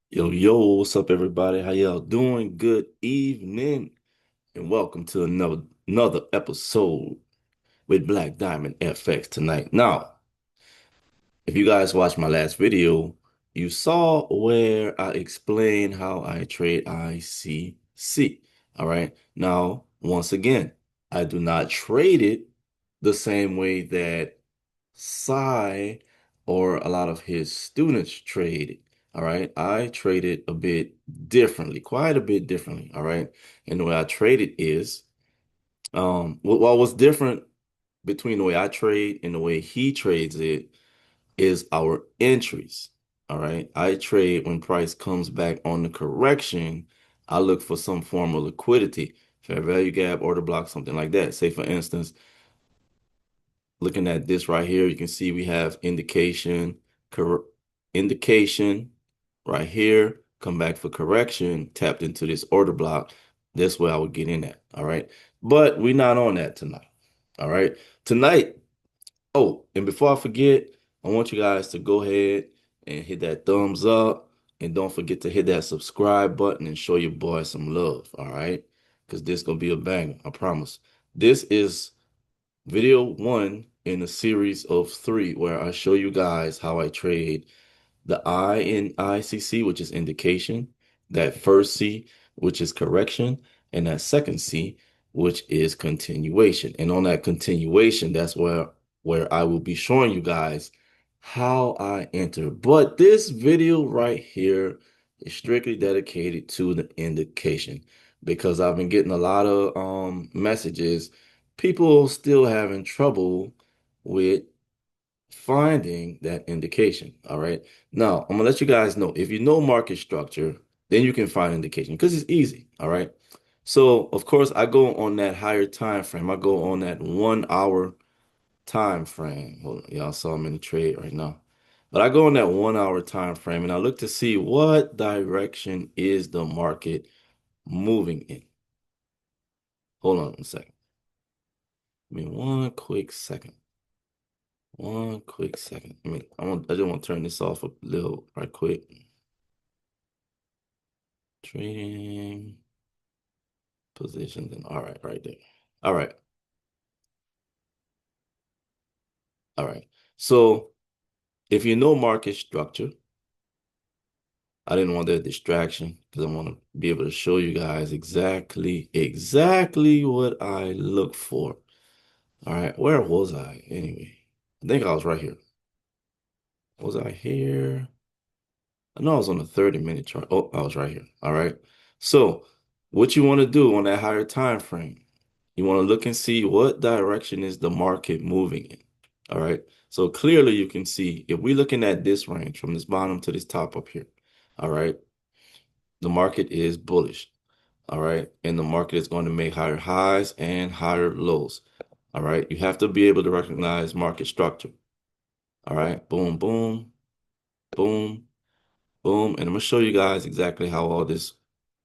Yo, what's up, everybody? How y'all doing? Good evening, and welcome to another episode with Black Diamond FX tonight. Now, if you guys watched my last video, you saw where I explained how I trade ICC. All right. Now, once again, I do not trade it the same way that Sai or a lot of his students trade it. All right. I trade it a bit differently, quite a bit differently. All right. And the way I trade it is, what's different between the way I trade and the way he trades it is our entries. All right. I trade when price comes back on the correction. I look for some form of liquidity, fair value gap, order block, something like that. Say, for instance, looking at this right here, you can see we have indication right here, come back for correction, tapped into this order block. That's where I would get in at. All right. But we're not on that tonight. All right. Tonight, oh, and before I forget, I want you guys to go ahead and hit that thumbs up. And don't forget to hit that subscribe button and show your boy some love. All right. Because this going to be a banger. I promise. This is video one in a series of three where I show you guys how I trade the I in ICC, which is indication, that first C, which is correction, and that second C, which is continuation. And on that continuation, that's where I will be showing you guys how I enter. But this video right here is strictly dedicated to the indication because I've been getting a lot of messages, people still having trouble with finding that indication. All right. Now, I'm gonna let you guys know if you know market structure, then you can find indication because it's easy. All right. So, of course, I go on that higher time frame. I go on that 1 hour time frame. Hold on, y'all saw I'm in the trade right now. But I go on that 1 hour time frame and I look to see what direction is the market moving in. Hold on a second. Give me one quick second. One quick second. I just want to turn this off a little right quick. Trading positions and all right, right there. All right. All right. So if you know market structure, I didn't want that distraction because I want to be able to show you guys exactly what I look for. All right. Where was I anyway? I think I was right here. Was I here? I know I was on the 30-minute chart. Oh, I was right here. All right. So what you want to do on that higher time frame, you want to look and see what direction is the market moving in. All right. So clearly you can see if we're looking at this range from this bottom to this top up here. All right. The market is bullish. All right. And the market is going to make higher highs and higher lows. All right. You have to be able to recognize market structure. All right. Boom, boom, boom, boom. And I'm going to show you guys exactly how all this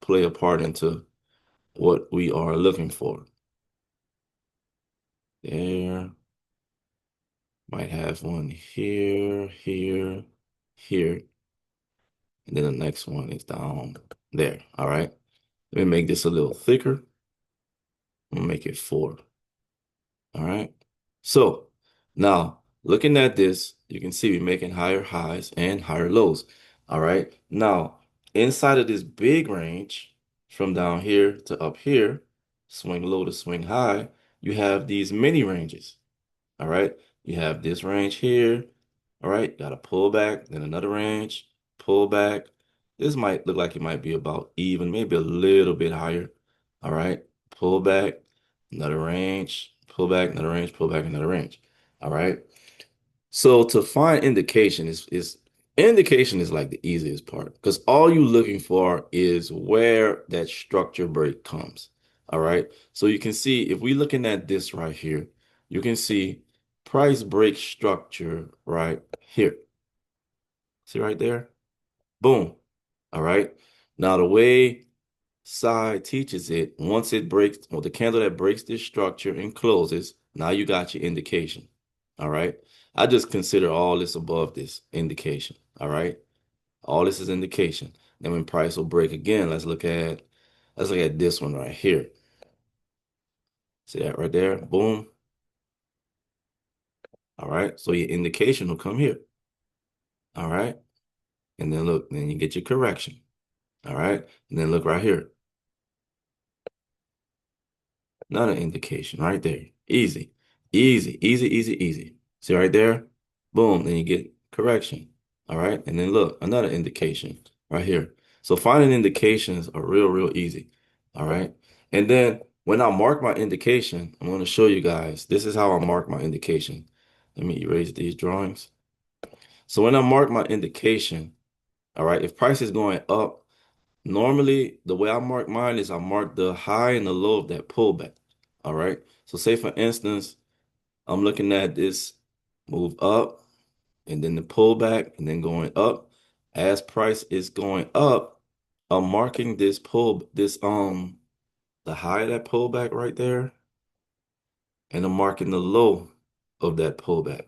play a part into what we are looking for. There. Might have one here, here, here. And then the next one is down there. All right. Let me make this a little thicker. I'm gonna make it 4. All right. So now looking at this, you can see we're making higher highs and higher lows. All right. Now inside of this big range from down here to up here, swing low to swing high, you have these mini ranges. All right. You have this range here. All right. Got to pull back, then another range, pull back. This might look like it might be about even, maybe a little bit higher. All right. Pull back, another range, pull back, another range, pull back, another range. All right. So to find indication is indication is like the easiest part because all you're looking for is where that structure break comes. All right. So you can see if we're looking at this right here, you can see price break structure right here. See right there? Boom. All right. Now the way side teaches it, once it breaks, or the candle that breaks this structure and closes, now you got your indication. All right. I just consider all this above this indication. All right. All this is indication. Then when price will break again, let's look at this one right here. See that right there? Boom. All right. So your indication will come here. All right. And then look, then you get your correction. All right. And then look right here. Another indication right there. Easy, easy, easy, easy, easy. See right there? Boom. Then you get correction. All right. And then look, another indication right here. So finding indications are real, real easy. All right. And then when I mark my indication, I'm going to show you guys. This is how I mark my indication. Let me erase these drawings. So when I mark my indication, all right, if price is going up, normally the way I mark mine is I mark the high and the low of that pullback. All right. So say for instance, I'm looking at this move up and then the pullback and then going up. As price is going up, I'm marking the high of that pullback right there, and I'm marking the low of that pullback.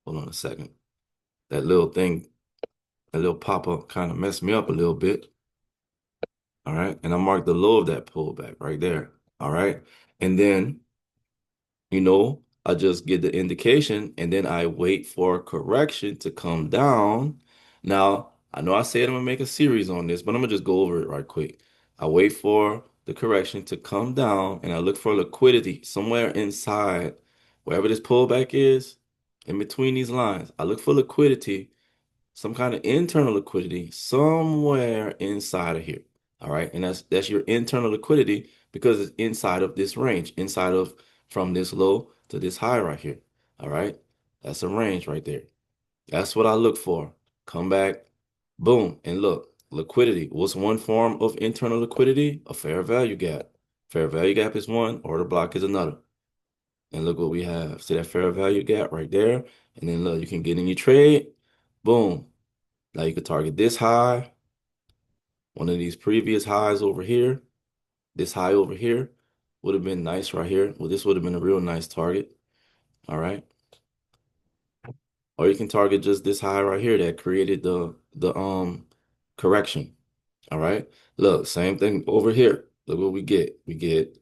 Hold on a second. That little thing, that little pop-up kind of messed me up a little bit. All right. And I marked the low of that pullback right there. All right. And then, I just get the indication and then I wait for a correction to come down. Now, I know I said I'm gonna make a series on this, but I'm gonna just go over it right quick. I wait for the correction to come down and I look for liquidity somewhere inside wherever this pullback is, in between these lines. I look for liquidity, some kind of internal liquidity somewhere inside of here. All right. And that's your internal liquidity because it's inside of this range, inside of from this low to this high right here. All right. That's a range right there. That's what I look for. Come back, boom, and look. Liquidity. What's one form of internal liquidity? A fair value gap. Fair value gap is one, order block is another. And look what we have. See that fair value gap right there? And then look, you can get in your trade. Boom. Now you could target this high, one of these previous highs over here. This high over here would have been nice right here. Well, this would have been a real nice target. All right. Or you can target just this high right here that created the correction. All right. Look, same thing over here. Look what we get. We get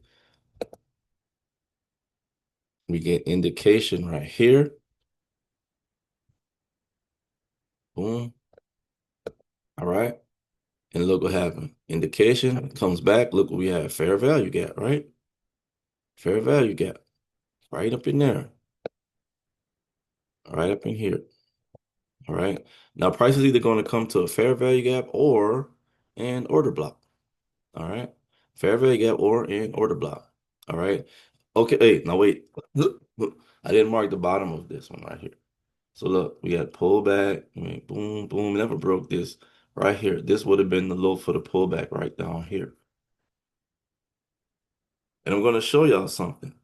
indication right here. Boom. All right. And look what happened. Indication comes back. Look what we have. Fair value gap, right? Fair value gap. Right up in there. Right up in here. All right. Now price is either going to come to a fair value gap or an order block. All right. Fair value gap or an order block. All right. Okay. Hey, now wait. Look, I didn't mark the bottom of this one right here. So look, we got pullback. I mean, boom, boom. Never broke this right here. This would have been the low for the pullback right down here. And I'm going to show y'all something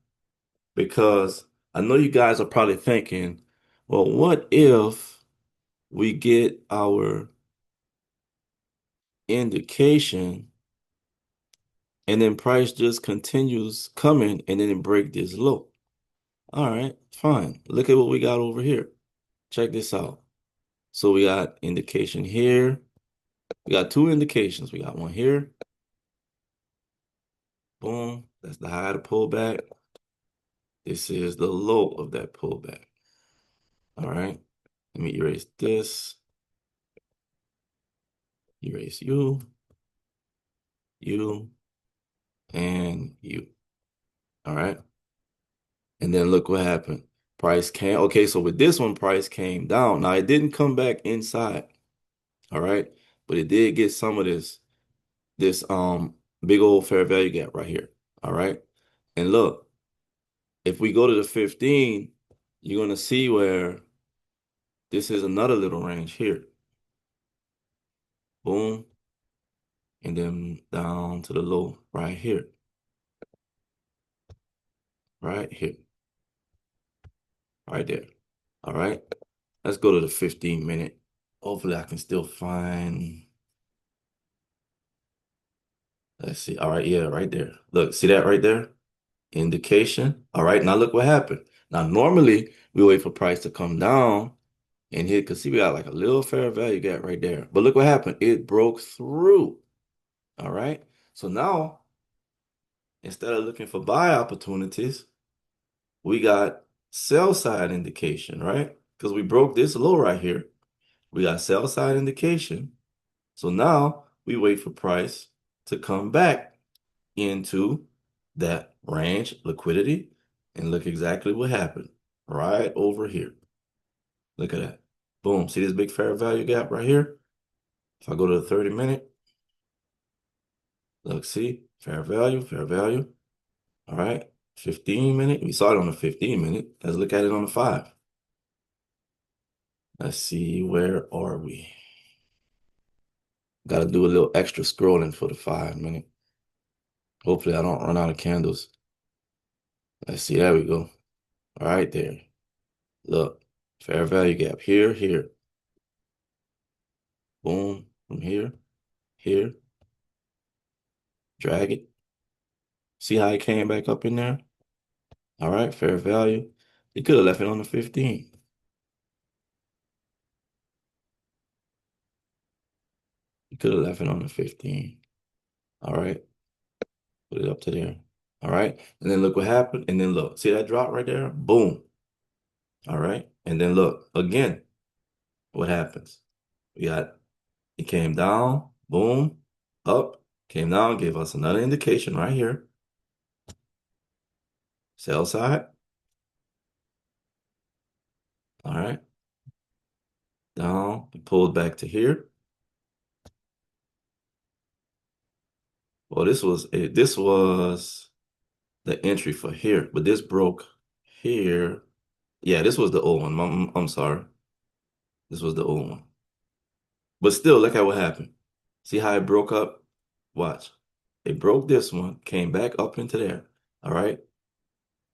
because I know you guys are probably thinking, well, what if we get our indication and then price just continues coming and then it break this low? All right, fine. Look at what we got over here. Check this out. So we got indication here. We got two indications. We got one here. Boom. That's the high of the pullback. This is the low of that pullback. All right. Let me erase this. Erase you, and you. All right. And then look what happened. Price came. Okay, so with this one, price came down. Now it didn't come back inside. All right. But it did get some of this big old fair value gap right here. All right. And look, if we go to the 15, you're gonna see where this is another little range here. Boom. And then down to the low right here. Right here. Right there. All right. Let's go to the 15-minute. Hopefully I can still find. Let's see. All right, yeah, right there. Look, see that right there? Indication. All right, now look what happened. Now, normally we wait for price to come down and hit, because see, we got like a little fair value gap right there. But look what happened. It broke through. All right. So now, instead of looking for buy opportunities, we got sell side indication, right? Because we broke this low right here. We got sell side indication. So now we wait for price to come back into that range liquidity, and look exactly what happened right over here. Look at that. Boom. See this big fair value gap right here? If I go to the 30-minute, look, see, fair value, fair value. All right. 15-minute. We saw it on the 15-minute. Let's look at it on the 5. Let's see, where are we? Got to do a little extra scrolling for the 5-minute. Hopefully I don't run out of candles. Let's see, there we go. All right there. Look, fair value gap here, here. Boom, from here, here. Drag it. See how it came back up in there? All right, fair value. You could have left it on the 15. You could have left it on the 15. All right, put it up to there. All right, and then look what happened. And then look, see that drop right there? Boom. All right, and then look again. What happens? We got it came down, boom, up, came down, gave us another indication right here. Sell side. All right, down, it pulled back to here. Well, this was the entry for here, but this broke here. Yeah, this was the old one. I'm sorry. This was the old one. But still, look at what happened. See how it broke up? Watch. It broke this one, came back up into there. All right.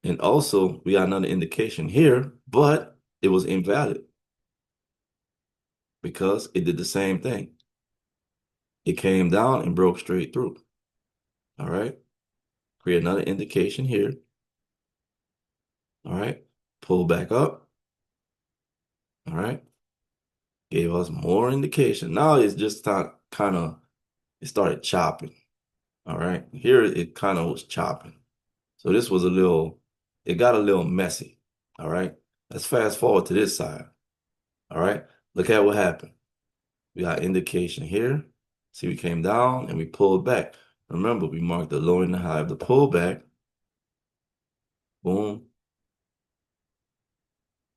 And also, we got another indication here, but it was invalid because it did the same thing. It came down and broke straight through. All right. Create another indication here. All right. Pull back up. All right. Gave us more indication. Now it's just kind of, it started chopping. All right. Here it kind of was chopping. So this was it got a little messy. All right. Let's fast forward to this side. All right. Look at what happened. We got indication here. See, we came down and we pulled back. Remember, we marked the low and the high of the pullback. Boom.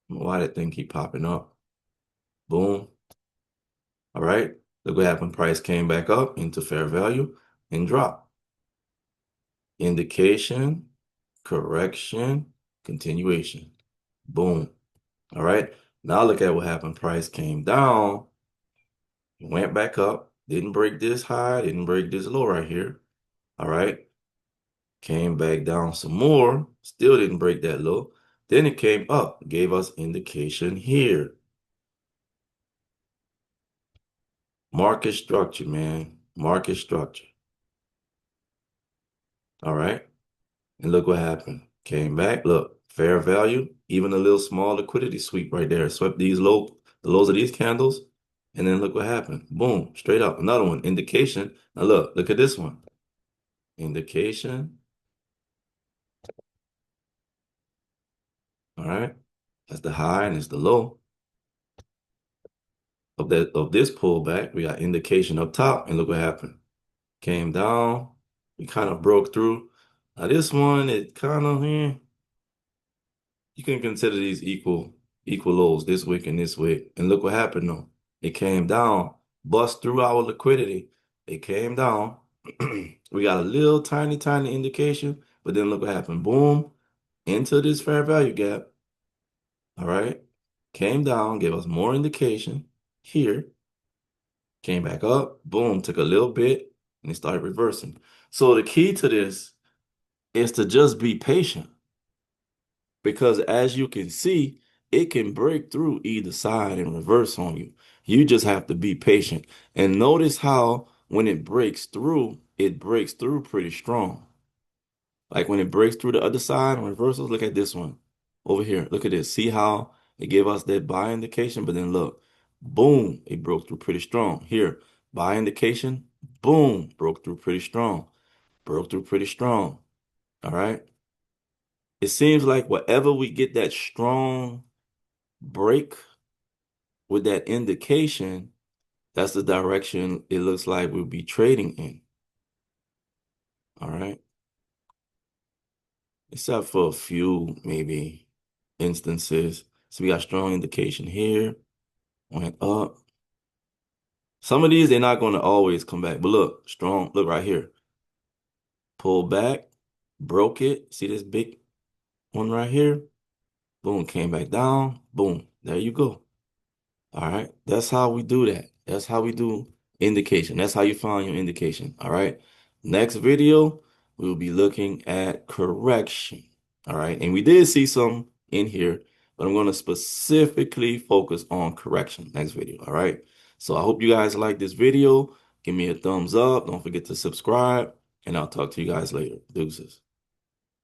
Why that thing keep popping up? Boom. All right. Look what happened. Price came back up into fair value and dropped. Indication, correction, continuation. Boom. All right. Now look at what happened. Price came down, went back up, didn't break this high, didn't break this low right here. All right. Came back down some more, still didn't break that low. Then it came up, gave us indication here. Market structure, man. Market structure. All right. And look what happened. Came back, look, fair value, even a little small liquidity sweep right there. Swept the lows of these candles, and then look what happened. Boom, straight up. Another one, indication. Now look at this one. Indication. All right. That's the high and it's the low of this pullback. We got indication up top, and look what happened. Came down. We kind of broke through. Now this one, it kind of, you can consider these equal lows this week and this week. And look what happened though. It came down, bust through our liquidity. It came down. We got a little tiny indication, but then look what happened. Boom, into this fair value gap. All right. Came down, gave us more indication here. Came back up, boom, took a little bit, and it started reversing. So the key to this is to just be patient. Because as you can see, it can break through either side and reverse on you. You just have to be patient. And notice how when it breaks through pretty strong. Like when it breaks through the other side and reversals, look at this one over here. Look at this. See how It gave us that buy indication, but then look, boom, it broke through pretty strong. Here, buy indication, boom, broke through pretty strong. Broke through pretty strong. All right. It seems like whatever we get that strong break with that indication, that's the direction it looks like we'll be trading in. All right. Except for a few maybe instances. So we got strong indication here, went up. Some of these, they're not going to always come back. But look, strong, look right here. Pull back, broke it. See this big one right here? Boom, came back down. Boom, there you go. All right. That's how we do that. That's how we do indication. That's how you find your indication. All right. Next video, we'll be looking at correction. All right. And we did see some in here, but I'm going to specifically focus on correction next video. All right. So I hope you guys like this video. Give me a thumbs up. Don't forget to subscribe, and I'll talk to you guys later. Deuces.